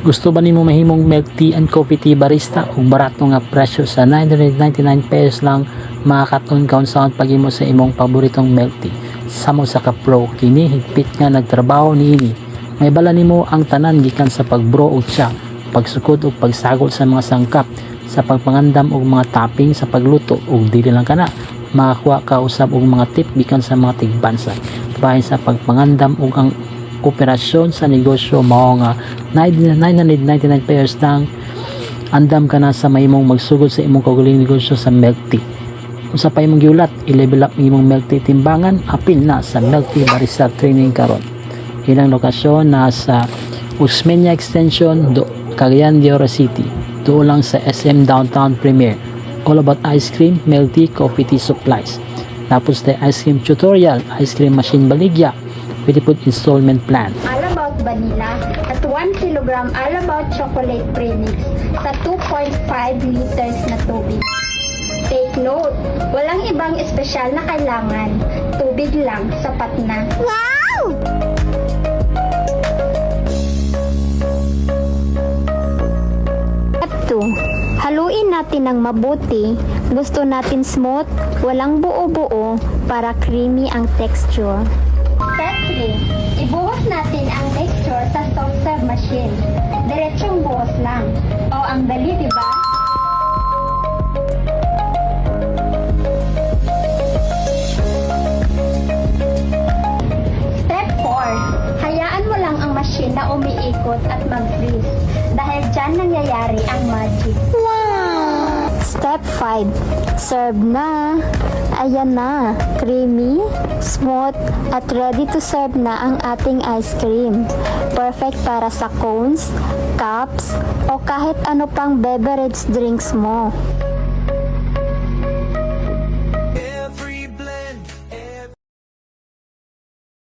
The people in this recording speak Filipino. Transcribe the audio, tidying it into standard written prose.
Gusto ba nimo mahimong milk tea and coffee tea barista ug barato nga presyo sa 999 pesos lang makakaton kaun saan paghimo sa imong paboritong milk tea. Samo sa ka pro kini higpit nga nagtrabaho niini. May bala nimo ang tanan gikan sa pagbro og tsa, pagsukod ug pagsagol sa mga sangkap, sa pagpangandam og mga topping sa pagluto ug dili lang kana makakuha ka usab og mga tip gikan sa mga tigbansa bahin sa pagpangandam ug ang operasyon sa negosyo mao nga 999 pesos lang andam ka na sa mahimong magsugod sa imong kaugaling negosyo sa milk tea. Kung sa pa imong giulat i-level up imong milk tea timbangan apil na sa milk tea barista training karon. Ilang lokasyon na sa Usmeña Extension, Cagayan de Oro City, doon lang sa SM Downtown Premier. All about ice cream, milk tea, coffee tea supplies. Tapos the ice cream tutorial, ice cream machine baligya, pwede po installment plan. All about vanilla at 1 kilogram all about chocolate premix sa 2.5 liters na tubig. Take note, walang ibang espesyal na kailangan. Tubig lang, sapat na. Wow! Step 2. Haluin natin ng mabuti. Gusto natin smooth, walang buo-buo para creamy ang texture. Step 3. Ibuhos natin ang mixture sa soft serve machine. Diretsong buhos lang. O, ang dali, diba? Step 4. Hayaan mo lang ang machine na umiikot at mag-freeze. Dahil dyan nangyayari ang magic. Wow! Step 5. Serve na. Ayan na. Creamy, smooth, at ready to serve na ang ating ice cream. Perfect para sa cones, cups, o kahit ano pang beverage drinks mo.